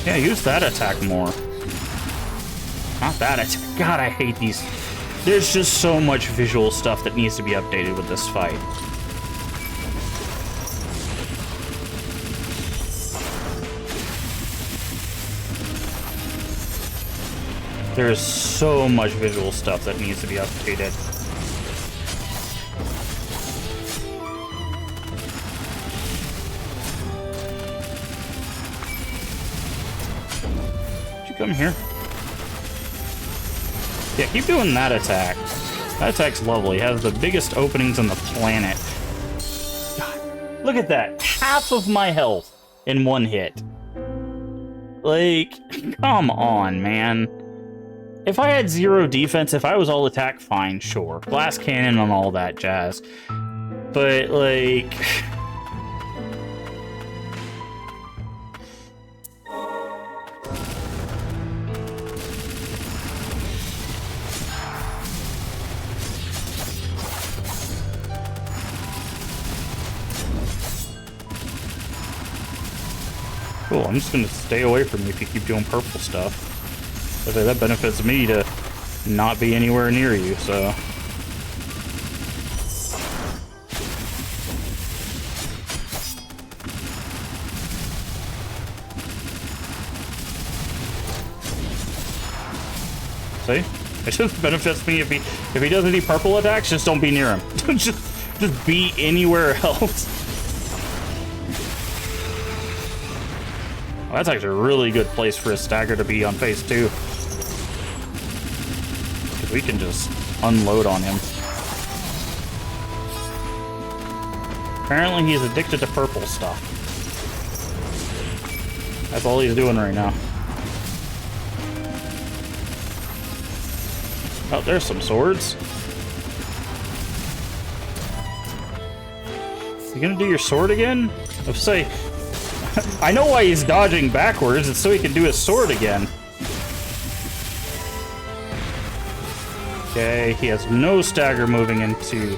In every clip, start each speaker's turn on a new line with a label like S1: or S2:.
S1: Yeah, use that attack more. Not that attack. God, I hate these. There's just so much visual stuff that needs to be updated with this fight. There's so much visual stuff that needs to be updated. Did you come here? Yeah, keep doing that attack. That attack's lovely. It has the biggest openings on the planet. God, look at that. Half of my health in one hit. Like, come on, man. If I had 0 defense, if I was all attack, fine, sure. Glass cannon and all that jazz. But, like... Cool, I'm just gonna stay away from you if you keep doing purple stuff. Okay, that benefits me to not be anywhere near you, so... See? It just benefits me if he does any purple attacks, just don't be near him. just be anywhere else. Well, that's actually a really good place for a stagger to be on phase 2. Because we can just unload on him. Apparently he's addicted to purple stuff. That's all he's doing right now. Oh, there's some swords. You gonna do your sword again? Let's say... I know why he's dodging backwards. It's so he can do his sword again. Okay, he has no stagger moving into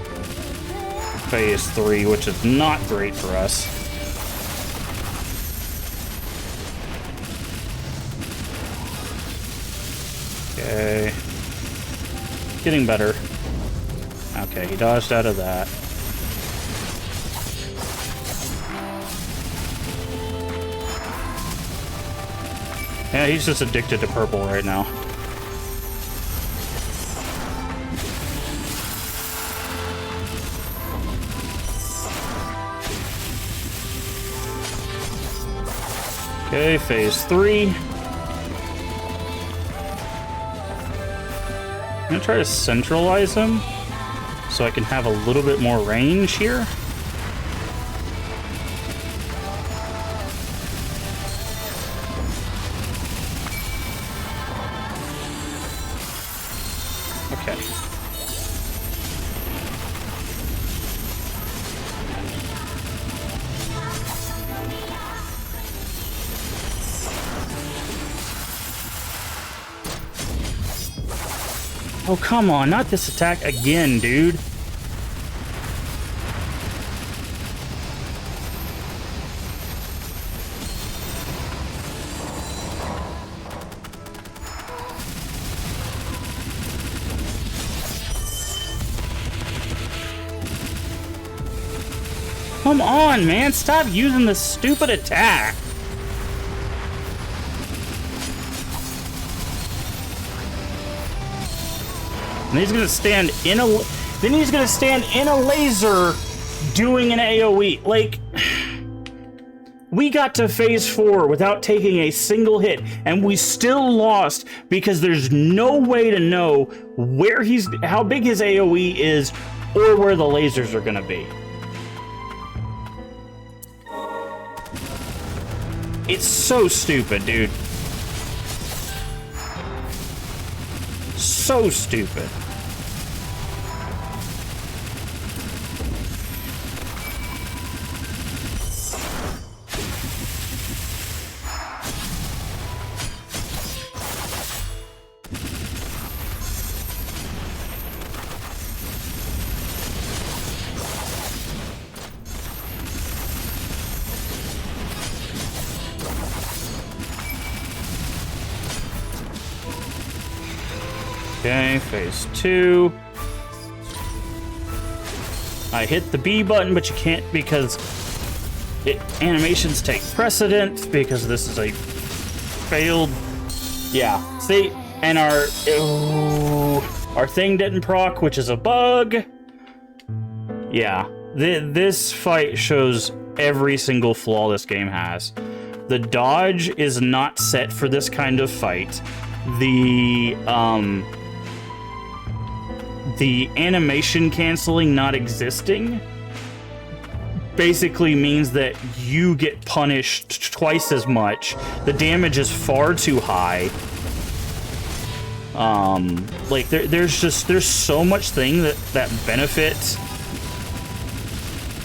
S1: phase 3, which is not great for us. Okay. Getting better. Okay, he dodged out of that. Yeah, he's just addicted to purple right now. Okay, phase 3. I'm gonna try to centralize him so I can have a little bit more range here. Okay. Oh, come on, not this attack again, dude. Come on, man, stop using this stupid attack. And he's gonna stand in a... Then he's gonna stand in a laser doing an AoE. Like... We got to phase 4 without taking a single hit, and we still lost because there's no way to know where how big his AoE is or where the lasers are gonna be. It's so stupid, dude. So stupid. Okay, phase 2. I hit the B button, but you can't because animations take precedent because this is a failed... Yeah, see? And our thing didn't proc, which is a bug. Yeah, this fight shows every single flaw this game has. The dodge is not set for this kind of fight. The animation canceling not existing basically means that you get punished twice as much. The damage is far too high. Like there's so much thing that benefits.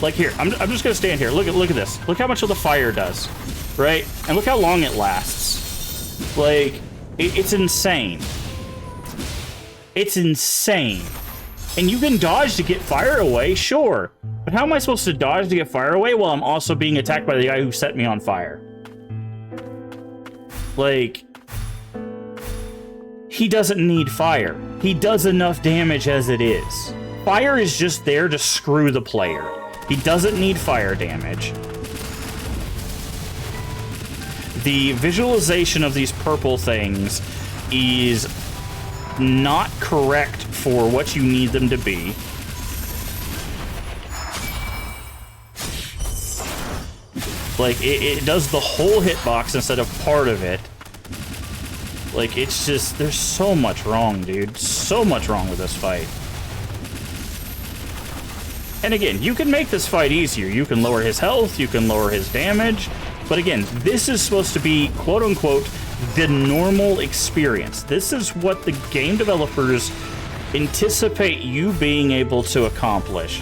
S1: Like here, I'm just gonna stand here. Look at this. Look how much of the fire does, right? And look how long it lasts. Like it's insane. It's insane. And you can dodge to get fire away, sure. But how am I supposed to dodge to get fire away while I'm also being attacked by the guy who set me on fire? Like, he doesn't need fire. He does enough damage as it is. Fire is just there to screw the player. He doesn't need fire damage. The visualization of these purple things is not correct for what you need them to be. Like, it does the whole hitbox instead of part of it. Like, it's just, there's so much wrong, dude. So much wrong with this fight. And again, you can make this fight easier. You can lower his health, you can lower his damage. But again, this is supposed to be, quote-unquote, the normal experience. This is what the game developers anticipate you being able to accomplish.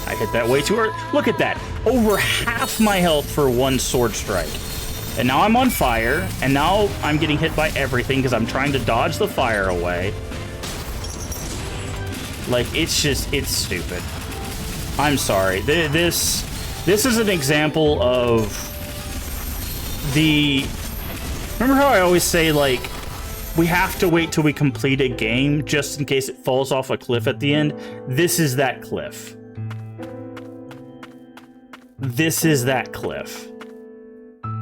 S1: I hit that way too hard. Look at that. Over half my health for one sword strike. And now I'm on fire, and now I'm getting hit by everything because I'm trying to dodge the fire away. Like, it's just, it's stupid. I'm sorry. This is an example of the... Remember how I always say, like, we have to wait till we complete a game just in case it falls off a cliff at the end? This is that cliff. This is that cliff.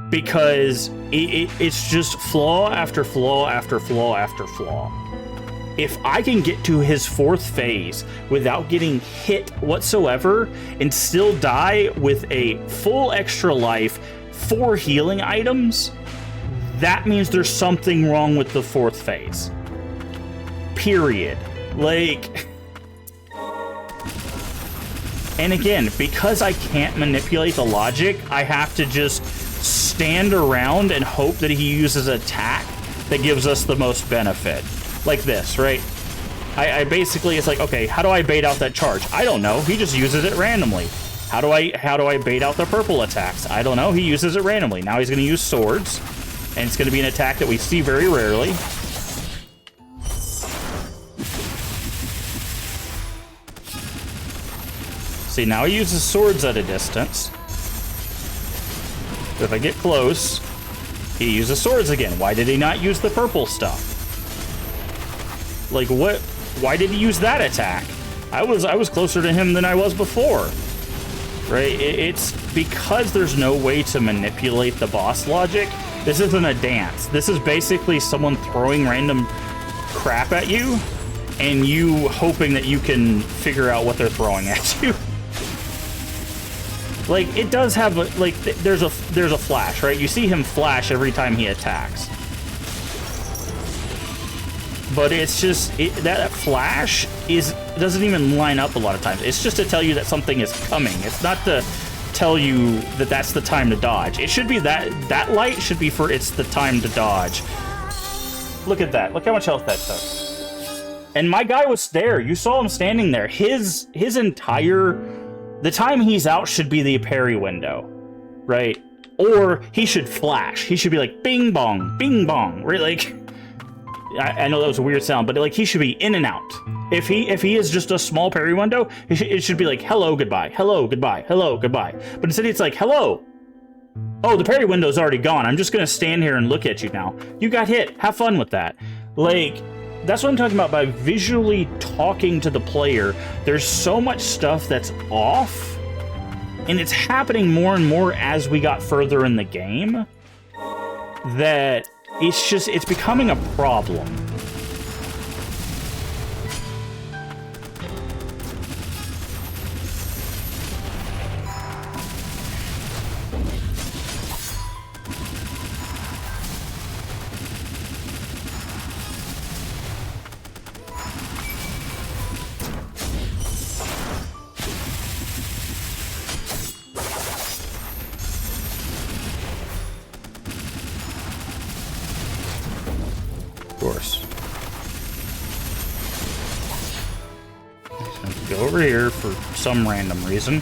S1: Because it's just flaw after flaw after flaw after flaw. If I can get to his 4th phase without getting hit whatsoever and still die with a full extra life, 4 healing items, that means there's something wrong with the 4th phase. Period. Like... And again, because I can't manipulate the logic, I have to just stand around and hope that he uses an attack that gives us the most benefit. Like this, right? I basically, it's like, okay, how do I bait out that charge? I don't know. He just uses it randomly. How do I bait out the purple attacks? I don't know. He uses it randomly. Now he's going to use swords, and it's going to be an attack that we see very rarely. See, now he uses swords at a distance. If I get close, he uses swords again. Why did he not use the purple stuff? Like, what? Why did he use that attack? I was closer to him than I was before. Right? It's because there's no way to manipulate the boss logic. This isn't a dance. This is basically someone throwing random crap at you and you hoping that you can figure out what they're throwing at you. Like, it does have a, like, there's a flash, right? You see him flash every time he attacks. But it's just, that flash doesn't even line up a lot of times. It's just to tell you that something is coming. It's not to tell you that that's the time to dodge. It should be that light should be for it's the time to dodge. Look at that. Look how much health that took. And my guy was there. You saw him standing there. His entire... The time he's out should be the parry window, right? Or he should flash. He should be like, bing bong, right? Like, I know that was a weird sound, but like he should be in and out. If he is just a small parry window, it should be like hello, goodbye, hello, goodbye, hello, goodbye. But instead it's like hello. Oh, the parry window's already gone. I'm just gonna stand here and look at you now. You got hit. Have fun with that. Like, that's what I'm talking about by visually talking to the player. There's so much stuff that's off, and it's happening more and more as we got further in the game, that it's becoming a problem. Go over here for some random reason.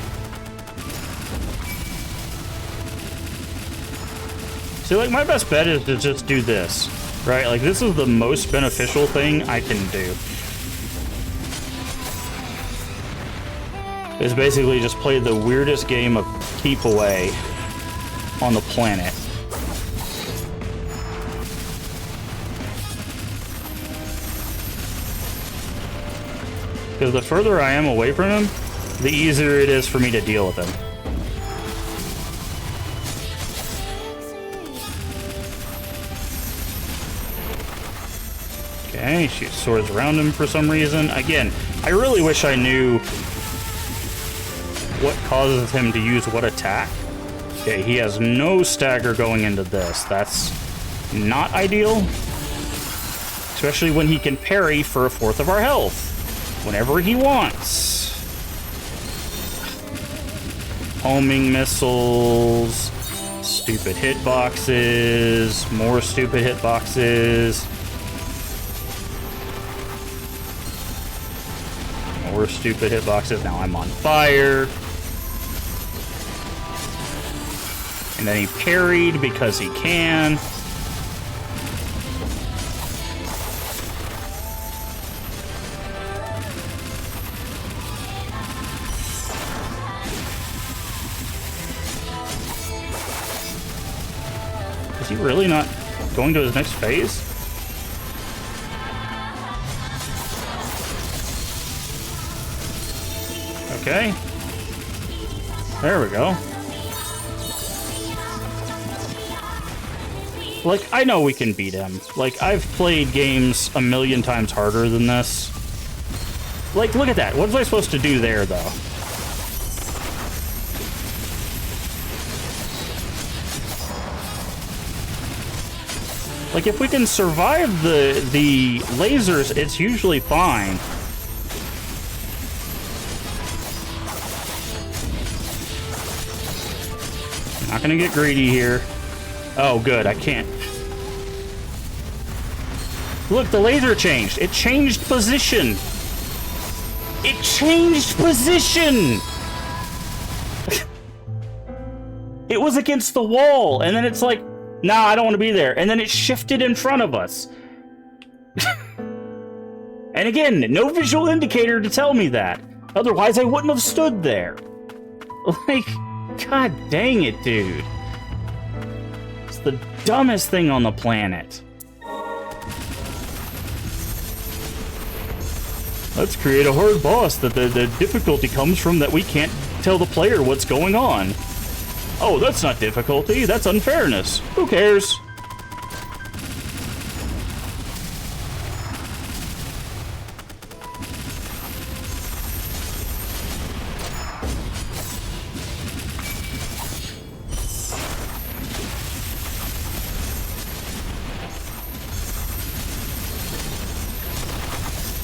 S1: See, like, my best bet is to just do this, right? Like, this is the most beneficial thing I can do. Is basically just play the weirdest game of keep away on the planet. Because the further I am away from him, the easier it is for me to deal with him. Okay, she swords around him for some reason. Again, I really wish I knew what causes him to use what attack. Okay, he has no stagger going into this. That's not ideal. Especially when he can parry for a fourth of our health. Whenever he wants. Homing missiles, stupid hitboxes, more stupid hitboxes, more stupid hitboxes. Now I'm on fire. And then he parried because he can. Is he really not going to his next phase? Okay. There we go. Like, I know we can beat him. Like, I've played games a million times harder than this. Like, look at that. What was I supposed to do there, though? Like, if we can survive the lasers, it's usually fine. I'm not gonna get greedy here. Oh, good, I can't. Look, the laser changed. It changed position. It changed position! It was against the wall, and then it's like, nah, I don't want to be there. And then it shifted in front of us. And again, no visual indicator to tell me that. Otherwise, I wouldn't have stood there. Like, god dang it, dude. It's the dumbest thing on the planet. Let's create a hard boss that the difficulty comes from that we can't tell the player what's going on. Oh, that's not difficulty, that's unfairness. Who cares?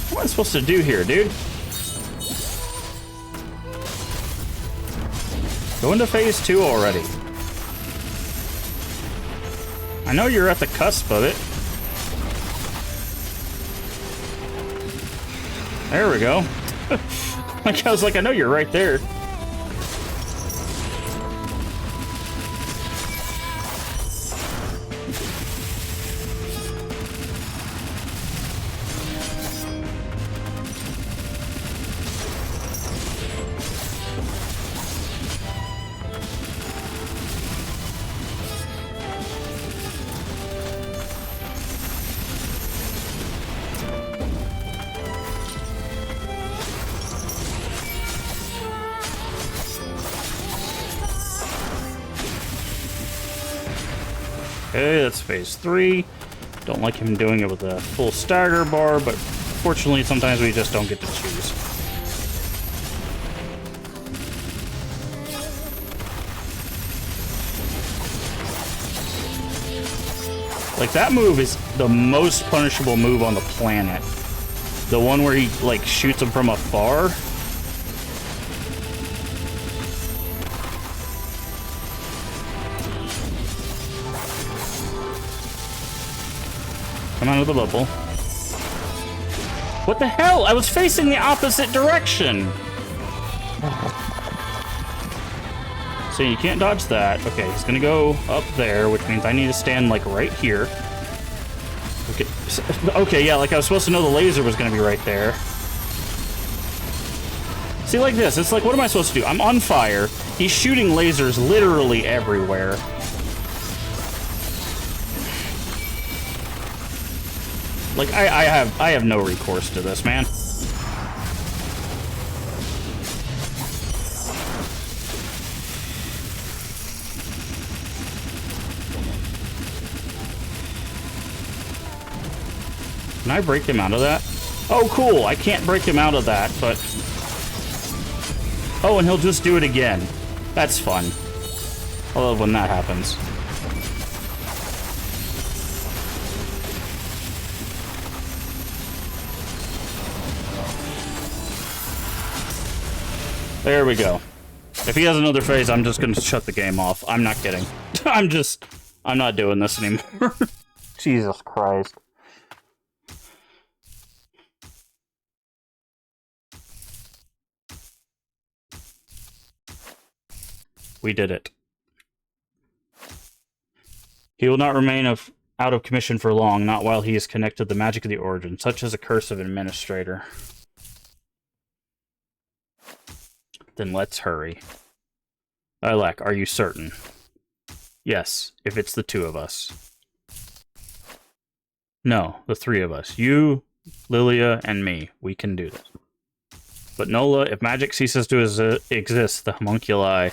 S1: What am I supposed to do here, dude? Go into phase 2 already. I know you're at the cusp of it. There we go. Like, I was like, I know you're right there. Okay, that's phase 3. Don't like him doing it with a full stagger bar, but fortunately sometimes we just don't get to choose. Like, that move is the most punishable move on the planet. The one where he, like, shoots him from afar. Come out of the bubble. What the hell? I was facing the opposite direction! So you can't dodge that. Okay, he's gonna go up there, which means I need to stand, like, right here. Okay, yeah, like I was supposed to know the laser was gonna be right there. See, like this, it's like, what am I supposed to do? I'm on fire. He's shooting lasers literally everywhere. Like, I have no recourse to this, man. Can I break him out of that? Oh, cool. I can't break him out of that, but... Oh, and he'll just do it again. That's fun. I love when that happens. There we go. If he has another phase, I'm just gonna shut the game off. I'm not kidding. I'm not doing this anymore. Jesus Christ. We did it. He will not remain out of commission for long, not while he is connected to the magic of the origin, such as a curse of an administrator. Then let's hurry. Lilac, are you certain? Yes, if it's the two of us. No, the three of us. You, Lilia, and me. We can do this. But Nola, if magic ceases to exist, the homunculi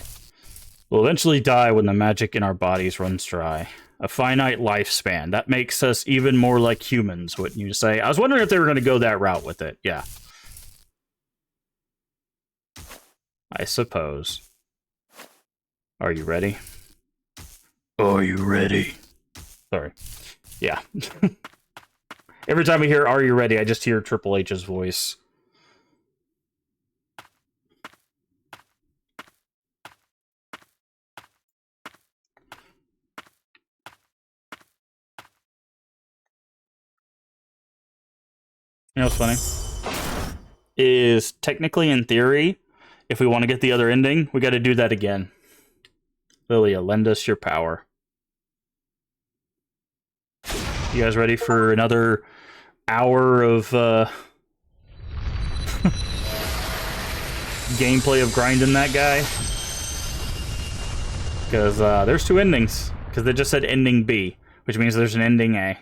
S1: will eventually die when the magic in our bodies runs dry. A finite lifespan. That makes us even more like humans, wouldn't you say? I was wondering if they were going to go that route with it. Yeah. I suppose. Are you ready? Are you ready? Sorry. Yeah. Every time I hear "Are you ready?" I just hear Triple H's voice. You know what's funny? Is technically, in theory, if we want to get the other ending, we got to do that again. Lilia, lend us your power. You guys ready for another hour of gameplay of grinding that guy? Because there's two endings. Because they just said ending B, which means there's an ending A.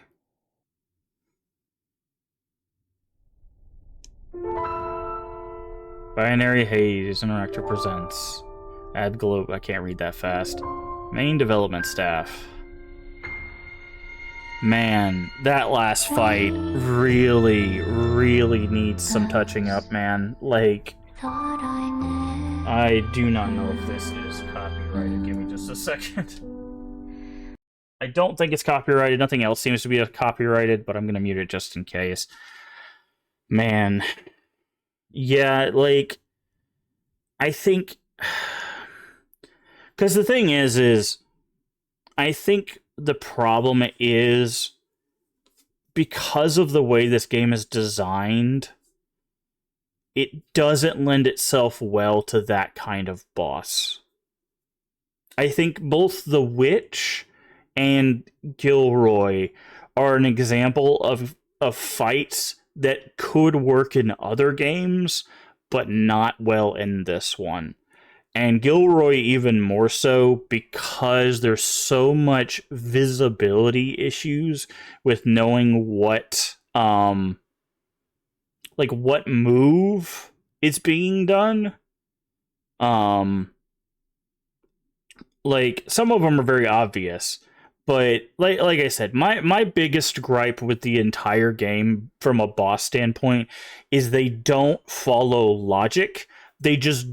S1: Binary Haze Interactor presents. Add globe. I can't read that fast. Main development staff. Man, that last fight really, really needs some touching up, man. Like, I do not know if this is copyrighted. Give me just a second. I don't think it's copyrighted. Nothing else seems to be copyrighted, but I'm gonna mute it just in case. Man. Yeah, like, I think... Because the thing is I think the problem is because of the way this game is designed, it doesn't lend itself well to that kind of boss. I think both the Witch and Gilroy are an example of fights that could work in other games, but not well in this one. And Gilroy even more so because there's so much visibility issues with knowing what like what move is being done. Like some of them are very obvious, But like I said, my biggest gripe with the entire game from a boss standpoint is they don't follow logic. They just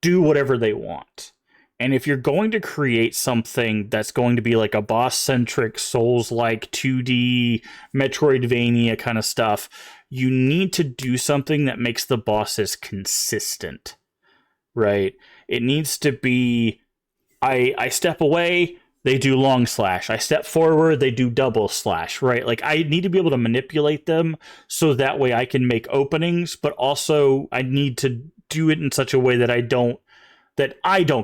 S1: do whatever they want. And if you're going to create something that's going to be like a boss-centric, Souls-like 2D, Metroidvania kind of stuff, you need to do something that makes the bosses consistent, right? It needs to be, I step away, they do long slash. I step forward, they do double slash, right? Like, I need to be able to manipulate them so that way I can make openings, but also I need to do it in such a way that I don't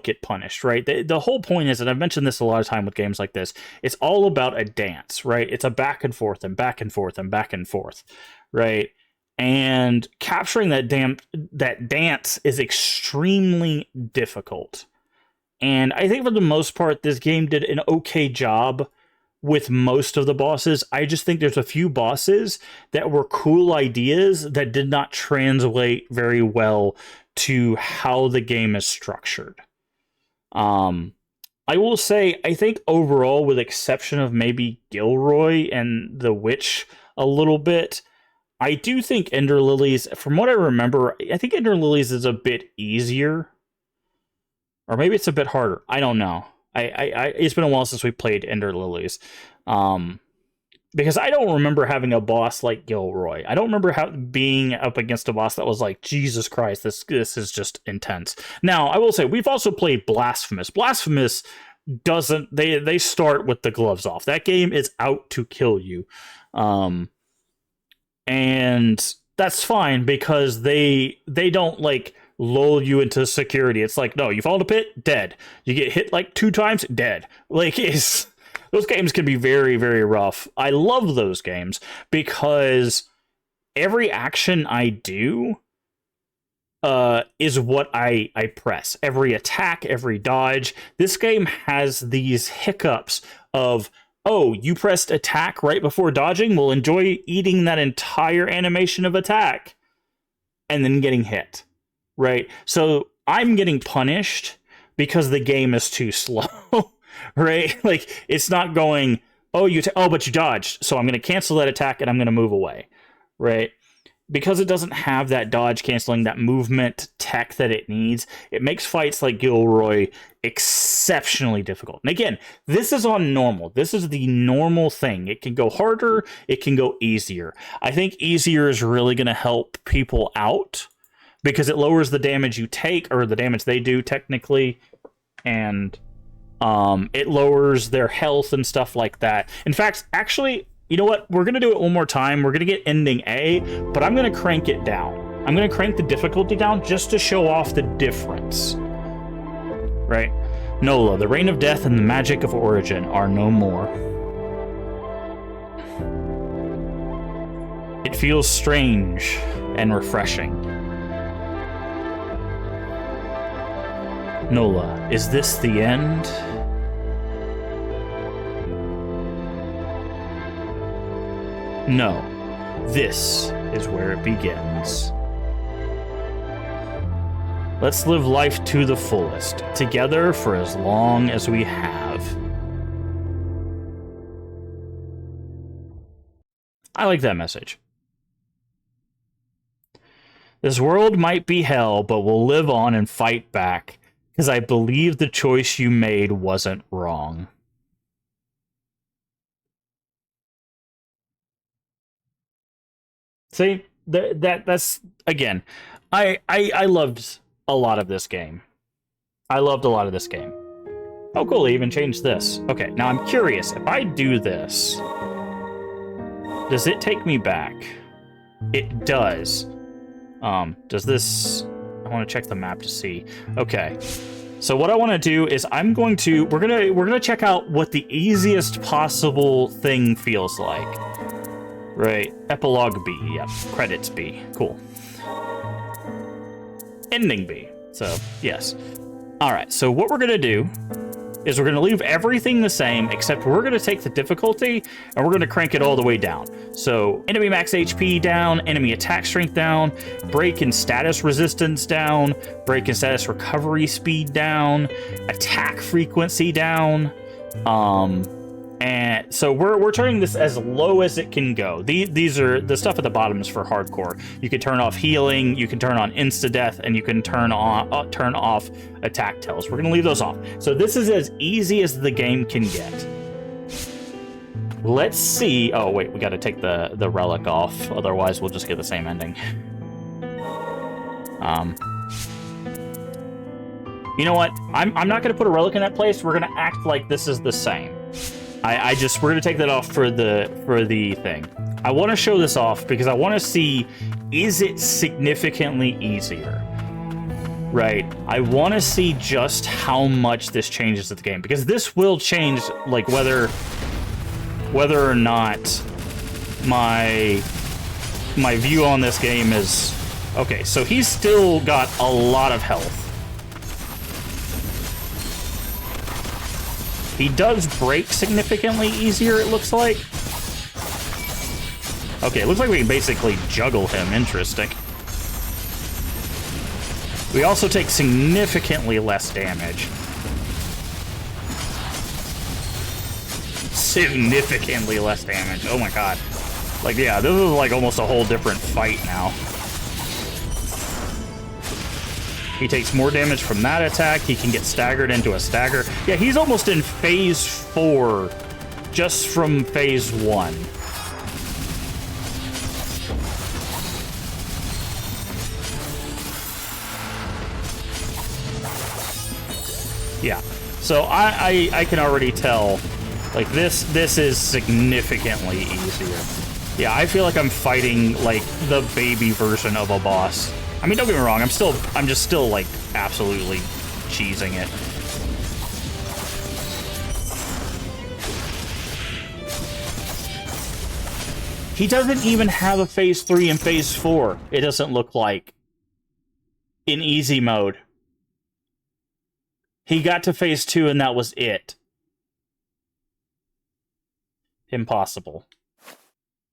S1: get punished, right? The whole point is, and I've mentioned this a lot of time with games like this, it's all about a dance, right? It's a back and forth and back and forth and back and forth, right? And capturing that dance is extremely difficult. And I think for the most part, this game did an okay job with most of the bosses. I just think there's a few bosses that were cool ideas that did not translate very well to how the game is structured. I will say, I think overall, with exception of maybe Gilroy and the Witch a little bit, I do think Ender Lilies, from what I remember, I think Ender Lilies is a bit easier. Or maybe it's a bit harder. I don't know. It's been a while since we played Ender Lilies. Because I don't remember having a boss like Gilroy. I don't remember being up against a boss that was like, Jesus Christ, this is just intense. Now, I will say, we've also played Blasphemous. Blasphemous doesn't... They start with the gloves off. That game is out to kill you. And that's fine, because they don't, like, lull you into security. It's like, no, you fall in a pit, dead. You get hit like 2 times, dead. Like, those games can be very, very rough. I love those games because every action I do is what I press. Every attack, every dodge. This game has these hiccups of, oh, you pressed attack right before dodging? Well, enjoy eating that entire animation of attack and then getting hit. Right? So I'm getting punished because the game is too slow. Right? Like, it's not going, oh, but you dodged, so I'm going to cancel that attack and I'm going to move away. Right? Because it doesn't have that dodge canceling, that movement tech that it needs, it makes fights like Gilroy exceptionally difficult. And again, this is on normal. This is the normal thing. It can go harder, it can go easier. I think easier is really going to help people out, because it lowers the damage you take, or the damage they do, technically, and it lowers their health and stuff like that. In fact, actually, you know what? We're going to do it one more time. We're going to get ending A, but I'm going to crank it down. I'm going to crank the difficulty down just to show off the difference. Right? Nola, the reign of death and the magic of origin are no more. It feels strange and refreshing. Nola, is this the end? No, this is where it begins. Let's live life to the fullest, together for as long as we have. I like that message. This world might be hell, but we'll live on and fight back, because I believe the choice you made wasn't wrong. See, that's again, I loved a lot of this game. I loved a lot of this game. Oh, cool, they even changed this. Okay, now I'm curious, if I do this, does it take me back? It does. Does this... I want to check the map to see. Okay. So what I want to do is we're gonna check out what the easiest possible thing feels like. Right. Epilogue B. Yep. Credits B. Cool. Ending B. So, yes. Alright, so what we're gonna do is we're gonna leave everything the same, except we're gonna take the difficulty and we're gonna crank it all the way down. So, enemy max HP down, enemy attack strength down, break and status resistance down, break and status recovery speed down, attack frequency down, And so we're turning this as low as it can go. These are the stuff at the bottom is for hardcore. You can turn off healing, you can turn on insta death, and you can turn off attack tells. We're gonna leave those off. So this is as easy as the game can get. Let's see. Oh wait, we got to take the relic off. Otherwise, we'll just get the same ending. You know what? I'm not gonna put a relic in that place. We're gonna act like this is the same. We're gonna take that off for the thing. I want to show this off because I want to see, is it significantly easier? Right. I want to see just how much this changes the game, because this will change, like, whether or not my view on this game is okay. So he's still got a lot of health. He does break significantly easier, it looks like. Okay, it looks like we can basically juggle him. Interesting. We also take significantly less damage. Significantly less damage. Oh my god. Like, yeah, this is like almost a whole different fight now. He takes more damage from that attack. He can get staggered into a stagger. Yeah, he's almost in phase 4 just from phase 1. Yeah, so I can already tell, like, this is significantly easier. Yeah, I feel like I'm fighting, like, the baby version of a boss. I mean, don't get me wrong, I'm just still, like, absolutely cheesing it. He doesn't even have a phase 3 and phase 4, it doesn't look like, in easy mode. He got to phase 2 and that was it. Impossible.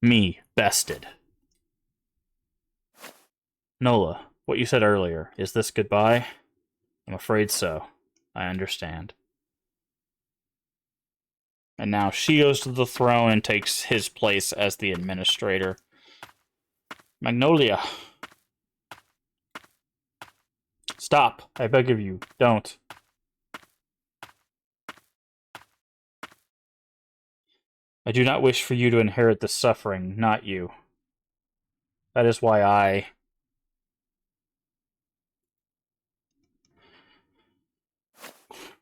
S1: Me, bested. Nola, what you said earlier, is this goodbye? I'm afraid so. I understand. And now she goes to the throne and takes his place as the administrator. Magnolia. Stop. I beg of you, don't. I do not wish for you to inherit the suffering, not you. That is why I...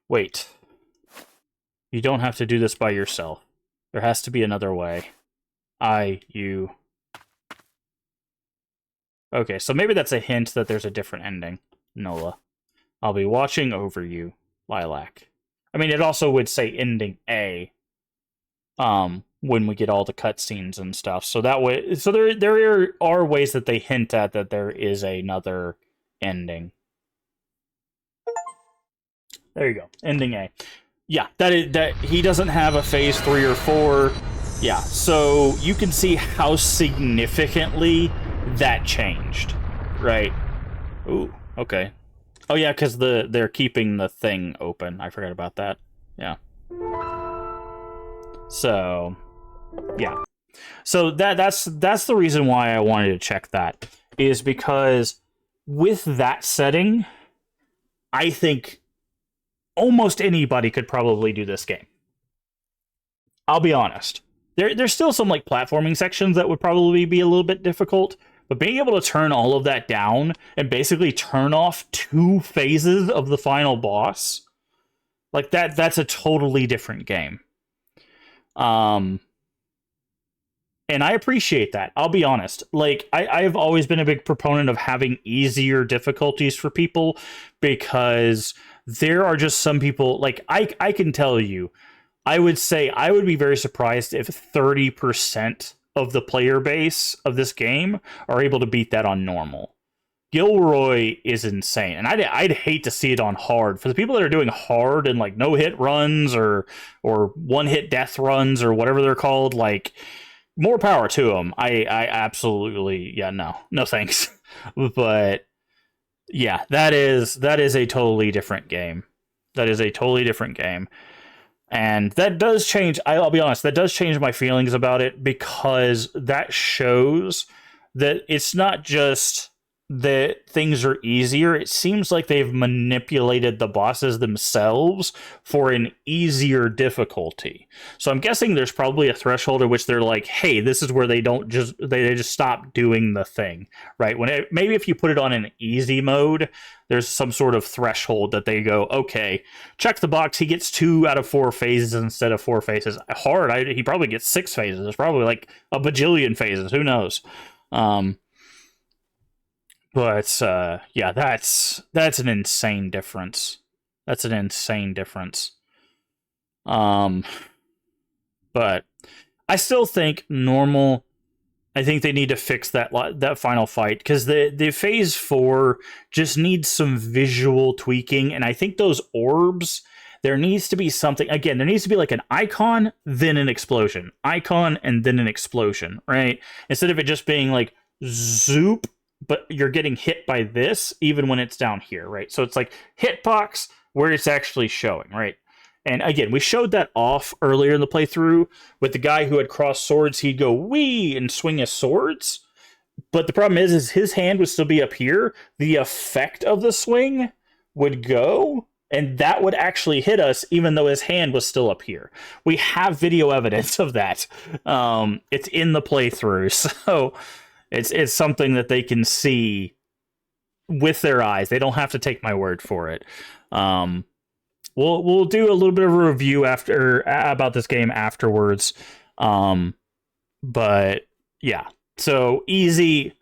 S1: Wait. You don't have to do this by yourself. There has to be another way. You... Okay, so maybe that's a hint that there's a different ending, Nola. I'll be watching over you, Lilac. I mean, it also would say ending A, when we get all the cutscenes and stuff. So that way, so there are ways that they hint at that there is another ending. There you go, ending A. Yeah, that he doesn't have a phase 3 or 4. Yeah, so you can see how significantly that changed, right? Ooh, okay. Oh yeah, because they're keeping the thing open. I forgot about that. Yeah. So, yeah. So that's the reason why I wanted to check that, is because with that setting, I think almost anybody could probably do this game. I'll be honest. There's still some, like, platforming sections that would probably be a little bit difficult, but being able to turn all of that down and basically turn off 2 phases of the final boss, like, that's a totally different game. And I appreciate that. I'll be honest. Like, I've always been a big proponent of having easier difficulties for people, because there are just some people, like, I can tell you, I would say I would be very surprised if 30% of the player base of this game are able to beat that on normal. Gilroy is insane, and I'd hate to see it on hard. For the people that are doing hard and, like, no-hit runs or one-hit death runs or whatever they're called, like, more power to them. I absolutely, yeah, no thanks. But yeah, that is a totally different game. That is a totally different game. And that does change, I'll be honest, that does change my feelings about it, because that shows that it's not just that things are easier. It seems like they've manipulated the bosses themselves for an easier difficulty. So I'm guessing there's probably a threshold at which they're like, hey, this is where they just stop doing the thing, right? Maybe if you put it on an easy mode, there's some sort of threshold that they go, okay, check the box, he gets 2 out of 4 phases instead of 4 phases. Hard, he probably gets 6 phases. It's probably like a bajillion phases, who knows? But yeah, that's an insane difference. That's an insane difference. But I still think normal. I think they need to fix that final fight, because the phase 4 just needs some visual tweaking, and I think those orbs, there needs to be something. Again, there needs to be like an icon, then an explosion, icon, and then an explosion, right? Instead of it just being like zoop, but you're getting hit by this even when it's down here, right? So it's like hitbox where it's actually showing, right? And again, we showed that off earlier in the playthrough with the guy who had crossed swords. He'd go wee and swing his swords. But the problem is his hand would still be up here. The effect of the swing would go, and that would actually hit us even though his hand was still up here. We have video evidence of that. It's in the playthrough, so it's something that they can see with their eyes. They don't have to take my word for it. We'll do a little bit of a review about this game afterwards. But yeah, so easy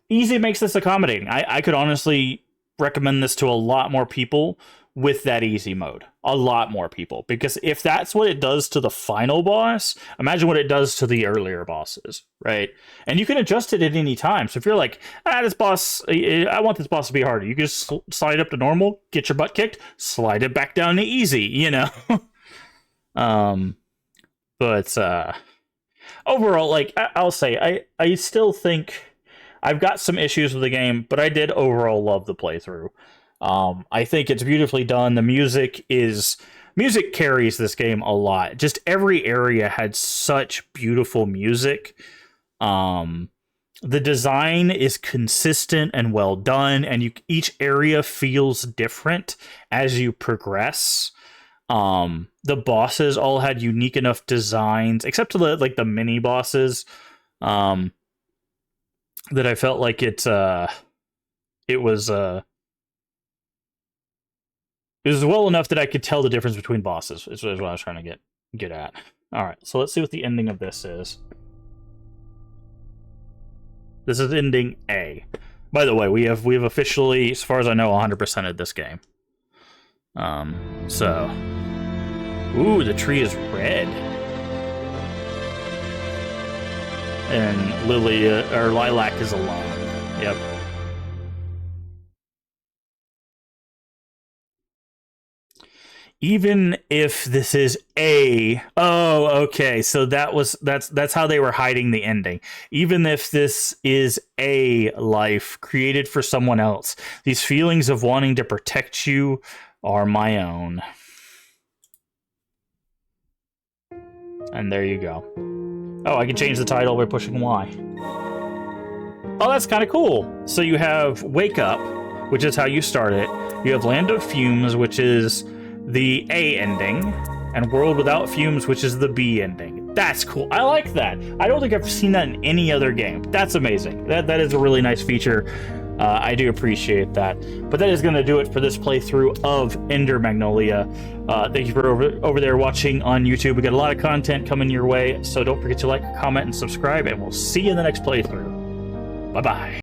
S1: makes this accommodating. I could honestly recommend this to a lot more people with that easy mode. A lot more people, because if that's what it does to the final boss, imagine what it does to the earlier bosses, right? And you can adjust it at any time. So if you're like, this boss, I want this boss to be harder, you can just slide up to normal, get your butt kicked, slide it back down to easy, you know? But overall, like, I'll say, I still think I've got some issues with the game, but I did overall love the playthrough. I think it's beautifully done. The music carries this game a lot. Just every area had such beautiful music. The design is consistent and well done, and each area feels different as you progress. The bosses all had unique enough designs, except to the mini bosses, that I felt like it was well enough that I could tell the difference between bosses, is what I was trying to get at. Alright, so let's see what the ending of this is. This is ending A. By the way, we have officially, as far as I know, 100%ed this game. So... Ooh, the tree is red. And Lilac is alone. Yep. Even if this is A... Oh, okay, so that's how they were hiding the ending. Even if this is a life created for someone else, these feelings of wanting to protect you are my own. And there you go. Oh, I can change the title by pushing Y. Oh, that's kind of cool. So you have Wake Up, which is how you start it. You have Land of Fumes, which is the A ending, and World Without Fumes, which is the B ending. That's cool. I like that. I don't think I've seen that in any other game. That's amazing. That is a really nice feature. I do appreciate that. But that is going to do it for this playthrough of Ender Magnolia. Thank you for over there watching on YouTube. We got a lot of content coming your way, so don't forget to like, comment, and subscribe, and we'll see you in the next playthrough. Bye-bye.